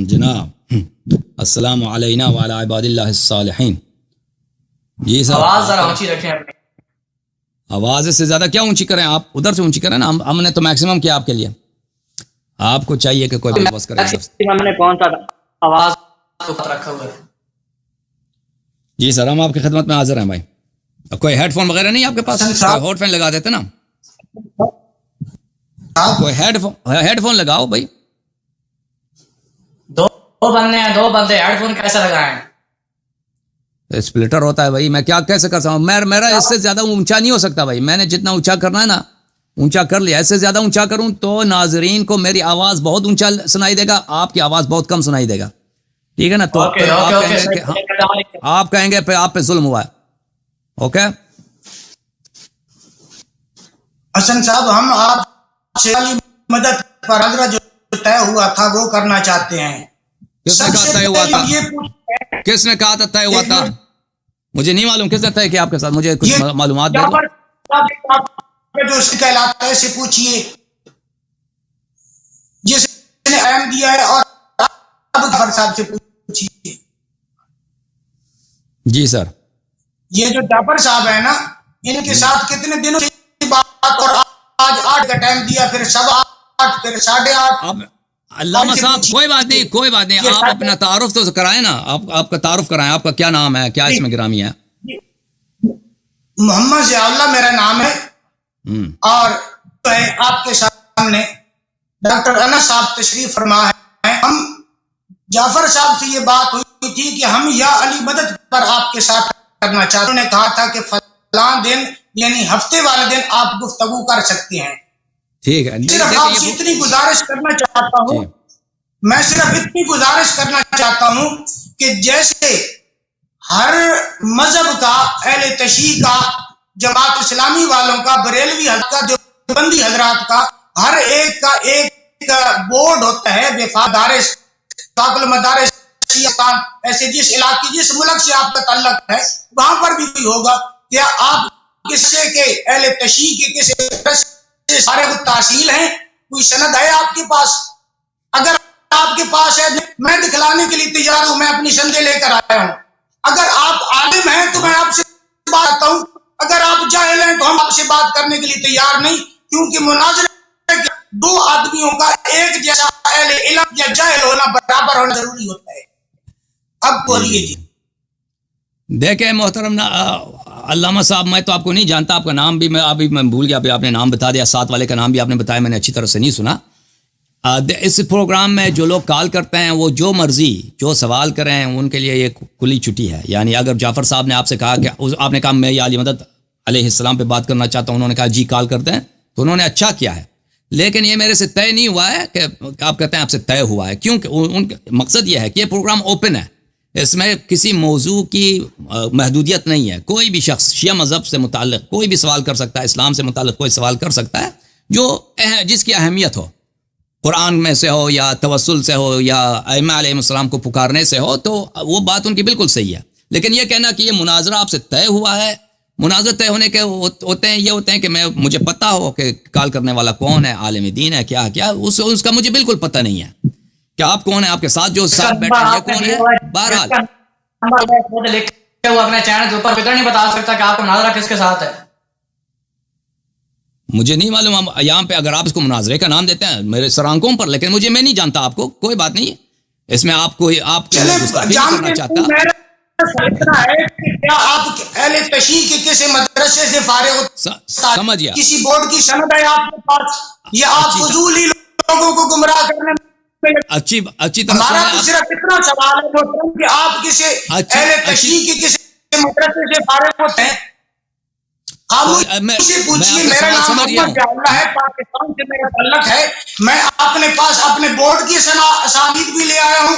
جناب السلام علینا وعلی عباد اللہ الصالحین. جی سر آواز ذرا اونچی رکھیں اپنی. آواز سے زیادہ کیا اونچی کریں؟ آپ ادھر سے اونچی کریں نا. ہم نے تو میکسیمم کیا آپ کے لیے. آپ کو چاہیے کہ کوئی بس کرے. ہم نے کون سا آواز رکھا ہوا ہے؟ جی سر ہم آپ کی خدمت میں حاضر ہیں بھائی. کوئی ہیڈ فون وغیرہ نہیں آپ کے پاس؟ ہاٹ فین لگا دیتے نا. کوئی ہیڈ فون لگاؤ بھائی. دو بندے ہیں، دو بندے ہیڈ فون کیسے لگائیں؟ اسپلٹر ہوتا ہے بھائی. میں کیا کیسے کر سکتا ہوں؟ میرا اس سے زیادہ اونچا نہیں ہو سکتا بھائی. میں نے جتنا اونچا کرنا ہے نا اونچا کر لیا. اس سے زیادہ اونچا کروں تو ناظرین کو میری آواز بہت اونچا سنائی دے گا، آپ کی آواز بہت کم سنائی دے گا. ٹھیک ہے نا؟ تو آپ کہیں گے پہ آپ پہ ظلم ہوا ہے. اوکے حسن صاحب، ہم آپ سے مدد پر حضرت جو طے ہوا تھا وہ کرنا چاہتے ہیں. کس نے کہا طے ہوا تھا؟ کس نے کہا تھا طے ہوا تھا؟ مجھے نہیں معلوم کس نے طے کیا آپ کے ساتھ. مجھے کچھ معلومات دے دو. جو کہلاتا ہے سے پوچھئے جس نے اہم دیا ہے، اور ابو صاحب سے پوچھئے. جی سر. یہ جو جعفر صاحب ہے نا، ان کے ساتھ کتنے دنوں سے بات، اور آج 8 کا ٹائم دیا، پھر 8:15 پھر 8:30. علامہ صاحب کوئی بات نہیں، کوئی بات نہیں. آپ اپنا تعارف تو کرائیں نا. آپ کا تعارف کرائیں. آپ کا کیا نام ہے؟ کیا اسم گرامی ہے؟ محمد ضیاء اللہ میرا نام ہے. اور آپ کے سامنے ڈاکٹر انس صاحب تشریف فرما ہے. ہم جعفر صاحب سے یہ بات ہوئی تھی کہ ہم یا علی مدد پر آپ کے ساتھ کرنا چاہتے ہیں. انہوں نے کہا تھا کہ فلاں دن یعنی ہفتے والے دن آپ گفتگو کر سکتے ہیں. ٹھیک ہے. صرف آپ سے اتنی گزارش کرنا چاہتا ہوں، میں صرف اتنی گزارش کرنا چاہتا ہوں کہ جیسے ہر مذہب کا، اہل تشیع کا، جماعت اسلامی والوں کا، بریلوی حضرات کا، دیوبندی حضرات کا، ہر ایک کا ایک بورڈ ہوتا ہے وفادارس داخل مدارس شیعہ، ایسے جس علاقے جس ملک سے آپ کا تعلق ہے وہاں پر بھی ہوگا. کیا آپ کسے کے اہل تشیع کے کسی سارے وہ تحصیل ہیں؟ کوئی سند ہے آپ کے پاس؟ اگر آپ کے پاس ہے میں دکھلانے کے لیے تیار ہوں. میں اپنی سندیں لے کر آیا ہوں. اگر آپ عالم ہیں تو میں آپ سے بات کرتا ہوں، اگر آپ جاہل ہیں تو ہم آپ سے بات کرنے کے لیے تیار نہیں، کیونکہ مناظرے دو آدمیوں کا ایک جیسا اہل علم یا جاہل ہونا برابر ہونا ضروری ہوتا ہے. اب بولیے جی. دیکھیں محترم علامہ صاحب، میں تو آپ کو نہیں جانتا. آپ کا نام بھی میں بھول گیا. آپ نے نام بتا دیا. ساتھ والے کا نام بھی آپ نے بتایا، میں نے اچھی طرح سے نہیں سنا. اس پروگرام میں جو لوگ کال کرتے ہیں وہ جو مرضی جو سوال کریں ان کے لیے یہ کھلی چھٹی ہے. یعنی اگر جعفر صاحب نے آپ سے کہا کہ آپ نے کہا میں یا علی مدد علیہ السلام پہ بات کرنا چاہتا ہوں، انہوں نے کہا جی کال کرتے ہیں، تو انہوں نے اچھا کیا ہے. لیکن یہ میرے سے طے نہیں ہوا ہے کہ آپ کہتے ہیں آپ سے طے ہوا ہے، کیونکہ ان کا مقصد یہ ہے کہ یہ پروگرام اوپن ہے. اس میں کسی موضوع کی محدودیت نہیں ہے. کوئی بھی شخص شیعہ مذہب سے متعلق کوئی بھی سوال کر سکتا ہے، اسلام سے متعلق کوئی سوال کر سکتا ہے جو جس کی اہمیت ہو، قرآن میں سے ہو یا توسل سے ہو یا ائمہ علیہ السلام کو پکارنے سے ہو، تو وہ بات ان کی بالکل صحیح ہے. لیکن یہ کہنا کہ یہ مناظرہ آپ سے طے ہوا ہے، مناظر طے ہونے کے ہوتے ہیں یہ ہوتے ہیں کہ مجھے پتہ ہو کہ کال کرنے والا کون ہے، عالم دین ہے، کیا اس کا مجھے بالکل پتہ نہیں ہے کہ آپ کون ہیں، آپ کے ساتھ جو ساتھ بیٹھے ہیں یہ کون ہے. بہرحال اپنے چینل کے اوپر فکر نہیں بتا سکتا کہ آپ کا مناظرہ کس کے ساتھ ہے. مجھے نہیں معلوم یہاں پہ اگر آپ اس کو مناظرے کا نام دیتے ہیں میرے سر آنکھوں پر، لیکن مجھے میں نہیں جانتا آپ کو. کوئی بات نہیں، اس میں آپ کو گستاخی نہیں کرنا چاہتا. اتنا ہے کہ کیا آپ اہل تشیع کے کسی مدرسے سے فارغ ہوتا سمجھ گیا. کسی بورڈ کی سند ہے آپ کے پاس؟ یہ آپ فضول ہی لوگوں کو گمراہ کرنے میں اچھی طرح ہمارا تو صرف اتنا سوال ہے کہ آپ کسی اہل تشیع کے کسی مدرسے سے فارغ ہوتے ہیں. آپ مجھے پوچھئے، میرا نام محمد ضیاء اللہ ہے، پاکستان سے میرا تعلق ہے. میں اپنے پاس اپنے بورڈ کی اسانید بھی لے آیا ہوں،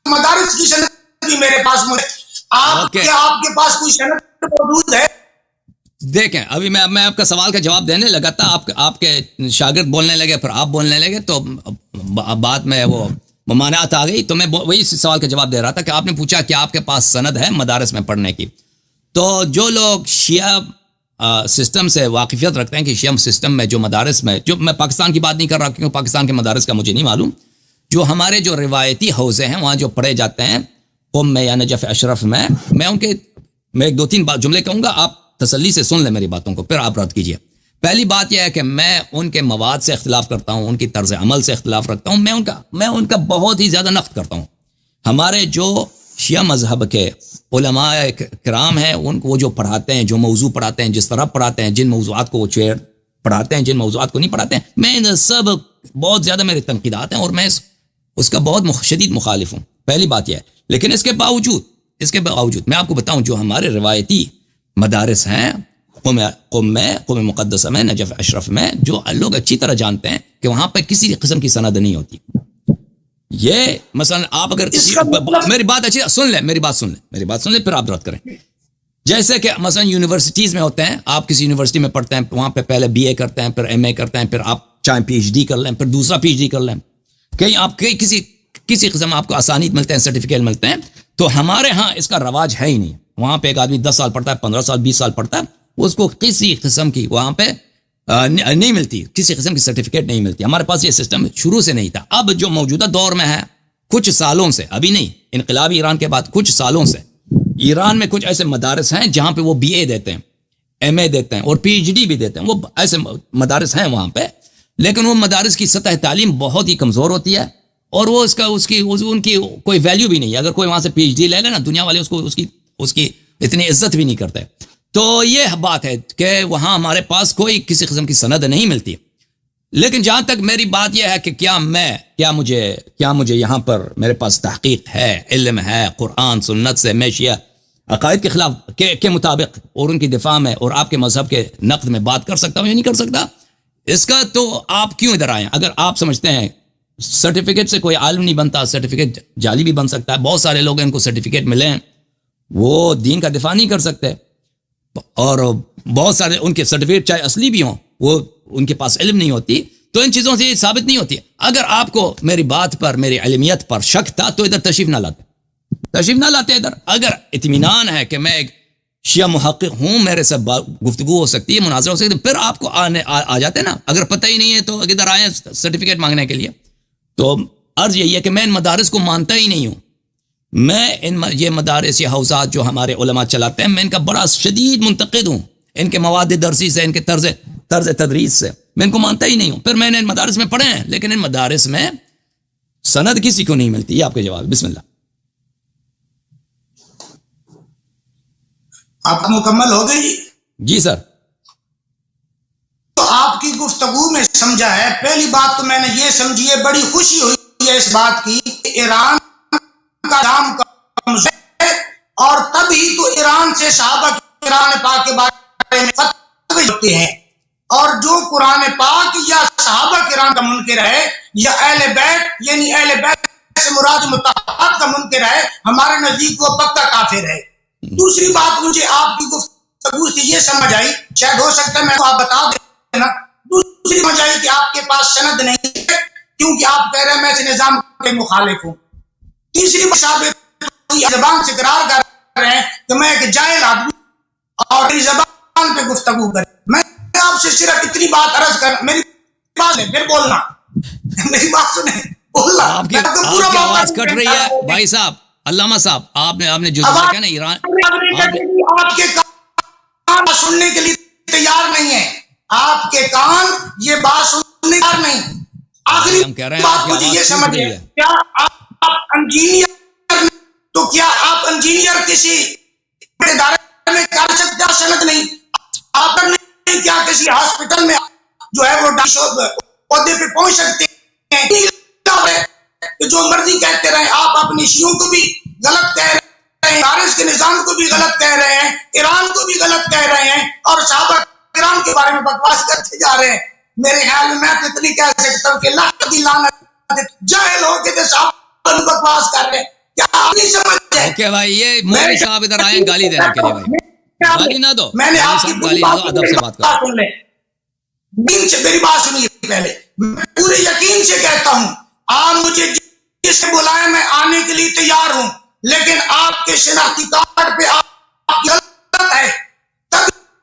مدارس کی سند بھی میرے پاس مجھے. آپ کے پاس کوئی سند موجود ہے؟ دیکھیں ابھی میں آپ کا سوال کا جواب دینے لگا تھا، آپ کے شاگرد بولنے لگے، پھر آپ بولنے لگے، تو بعد میں وہ ممانعت آ گئی. تو میں وہی سوال کا جواب دے رہا تھا کہ آپ نے پوچھا کہ آپ کے پاس سند ہے مدارس میں پڑھنے کی. تو جو لوگ شیعہ سسٹم سے واقفیت رکھتے ہیں کہ شیعہ سسٹم میں جو مدارس میں، جو میں پاکستان کی بات نہیں کر رہا کیونکہ پاکستان کے مدارس کا مجھے نہیں معلوم، جو ہمارے جو روایتی حوزے ہیں وہاں جو پڑھے جاتے ہیں قم میں یا نجف اشرف میں، میں ایک دو تین بات جملے کہوں گا، آپ تسلی سے سن لیں میری باتوں کو، پھر آپ رد کیجئے۔ پہلی بات یہ ہے کہ میں ان کے مواد سے اختلاف کرتا ہوں، ان کی طرز عمل سے اختلاف رکھتا ہوں، میں ان کا بہت ہی زیادہ نقد کرتا ہوں۔ ہمارے جو شیعہ مذہب کے علماء کرام ہیں، ان کو وہ جو پڑھاتے ہیں، جو موضوع پڑھاتے ہیں، جس طرح پڑھاتے ہیں، جن موضوعات کو وہ پڑھاتے ہیں، جن موضوعات کو نہیں پڑھاتے ہیں، میں ان سب بہت زیادہ میرے تنقیدات ہیں اور میں اس کا بہت شدید مخالف ہوں۔ پہلی بات یہ ہے، لیکن اس کے باوجود میں آپ کو بتاؤں جو ہمارے روایتی مدارس ہیں، قم مقدسہ میں، نجف اشرف میں، جو لوگ اچھی طرح جانتے ہیں کہ وہاں پہ کسی قسم کی سند نہیں ہوتی۔ یہ مثلا آپ اگر میری بات اچھی سن لیں، میری بات سن لیں پھر آپ رد کریں۔ جیسے کہ مثلا یونیورسٹیز میں ہوتے ہیں، آپ کسی یونیورسٹی میں پڑھتے ہیں، وہاں پہ پہلے بی اے کرتے ہیں، پھر ایم اے کرتے ہیں، پھر آپ چاہے پی ایچ ڈی کر لیں، پھر دوسرا پی ایچ ڈی کر لیں، کہیں آپ کسی قسم آپ کو اسانید ملتے ہیں، سرٹیفکیٹ ملتے ہیں۔ تو ہمارے ہاں اس کا رواج ہے ہی نہیں۔ وہاں پہ ایک آدمی 10 سال پڑھتا ہے، 15 سال، 20 سال پڑھتا ہے، اس کو کسی قسم کی وہاں پہ نہیں ملتی، کسی قسم کی سرٹیفکیٹ نہیں ملتی۔ ہمارے پاس یہ سسٹم شروع سے نہیں تھا۔ اب جو موجودہ دور میں ہے، کچھ سالوں سے، ابھی نہیں، انقلابی ایران کے بعد کچھ سالوں سے ایران میں کچھ ایسے مدارس ہیں جہاں پہ وہ بی اے دیتے ہیں، ایم اے دیتے ہیں اور پی ایچ ڈی بھی دیتے ہیں۔ وہ ایسے مدارس ہیں وہاں پہ، لیکن وہ مدارس کی سطح تعلیم بہت ہی کمزور ہوتی ہے اور وہ ان کی کوئی ویلیو بھی نہیں ہے۔ اگر کوئی وہاں سے پی ایچ ڈی لے لے نا، دنیا والے اس کی اتنی عزت بھی نہیں کرتے۔ تو یہ بات ہے کہ وہاں ہمارے پاس کوئی کسی قسم کی سند نہیں ملتی۔ لیکن جہاں تک میری بات یہ ہے کہ کیا مجھے یہاں پر میرے پاس تحقیق ہے، علم ہے، قرآن سنت سے میں شیعہ عقائد کے خلاف کے مطابق اور ان کی دفاع میں اور آپ کے مذہب کے نقد میں بات کر سکتا ہوں یا نہیں کر سکتا، اس کا تو آپ کیوں ادھر آئیں؟ اگر آپ سمجھتے ہیں سرٹیفکیٹ سے کوئی عالم نہیں بنتا، سرٹیفکیٹ جعلی بھی بن سکتا ہے، بہت سارے لوگ ان کو سرٹیفکیٹ ملے ہیں، وہ دین کا دفاع نہیں کر سکتے، اور بہت سارے ان کے سرٹیفکیٹ چاہے اصلی بھی ہوں، وہ ان کے پاس علم نہیں ہوتی، تو ان چیزوں سے یہ ثابت نہیں ہوتی۔ اگر آپ کو میری بات پر، میری علمیت پر شک تھا تو ادھر تشریف نہ لاتے ادھر۔ اگر اطمینان ہے کہ میں ایک شیعہ محقق ہوں، میرے سے گفتگو ہو سکتی ہے، مناظرہ ہو سکتی ہے، پھر آپ کو آ جاتے نا۔ اگر پتہ ہی نہیں ہے تو ادھر آئے سرٹیفکیٹ مانگنے کے لیے۔ تو عرض یہی ہے کہ میں ان مدارس کو مانتا ہی نہیں ہوں۔ میں یہ مدارس یا حوزات جو ہمارے علماء چلاتے ہیں، میں ان کا بڑا شدید منتقد ہوں، ان کے مواد درسی سے، ان کے طرز تدریس سے میں ان کو مانتا ہی نہیں ہوں۔ پھر میں نے ان مدارس میں پڑھے ہیں، لیکن ان مدارس میں سند کسی کو نہیں ملتی۔ یہ آپ کے جواب۔ بسم اللہ۔ آپ مکمل ہو گئی؟ جی سر۔ تو آپ کی گفتگو میں سمجھا ہے، پہلی بات تو میں نے یہ سمجھی ہے، بڑی خوشی ہوئی ہے اس بات کی کہ ایران کا نام کمزور ہے، اور تبھی تو ایران سے صحابہ قرآن پاک کے بارے میں فتوے ہوتے ہیں، اور جو قرآن پاک یا صحابہ کرام کا منکر ہے یا اہل بیت، یعنی اہل بیت سے مراد مطہرات کا منکر ہے، ہمارے نزدیک وہ پکا کافر ہے۔ دوسری بات مجھے آپ کی گفتگو سے یہ سمجھ آئی، شاید ہو سکتا ہے میں تو آپ بتا دینا، دوسری سمجھ آئی کہ آپ کے پاس سند نہیں ہے کیونکہ آپ کہہ رہے ہیں میں اس نظام کے مخالف ہوں۔ تیسری بات زبان سے اقرار کر رہے ہیں کہ میں ایک جاہل آدمی اور میری زبان پہ گفتگو کر، میں آپ سے صرف اتنی بات عرض کر، میری بات ہے پھر بولنا، میری بات سنیں، بولنا۔ آپ کی آواز کٹ رہی ہے بھائی صاحب، علامہ صاحب، آپ نے جو کہا نا ایران، آپ کے کان سننے کے لیے تیار نہیں ہے، آپ کے کان یہ بات سننے تیار نہیں۔ آخری بات مجھے یہ سمجھ ہے، کیا آپ انجینئر، تو کیا آپ انجینئر کسی ادارے میں کر سکتے ہیں؟ سند نہیں آپ نہیں، کیا کسی ہاسپٹل میں جو ہے وہ عہدے پہ پہنچ سکتے ہیں؟ کہ جو مرضی کہتے رہے، آپ اپنی شیعوں کو بھی غلط کہہ رہے ہیں، فارس کے نظام کو بھی غلط کہہ رہے ہیں، ایران کو بھی غلط کہہ رہے ہیں، اور صحابہ کرام کے بارے میں بکواس کرتے جا رہے ہیں۔ میرے خیال میں میں تو اتنی کہہ سکتا ہوں کہ لعنت کی لعنت، جاہل ہو کے تو صحابہ بکواس کر رہے ہیں، کیا آپ نہیں سمجھتے؟ اوکے بھائی، یہ مولوی صاحب ادھر آئے گالی دینے کے لیے، بھائی گالی نہ دو، میں نے آپ کی گالی نہ دو، ادب سے بات کرو۔ دین سے میری بات سنیے پہلے، میں پورے یقین سے کہتا ہوں، آپ مجھے جس سے بلائیں میں آنے کے لیے تیار ہوں، لیکن آپ کے شناختی کارڈ پہ آپ غلط ہے، تب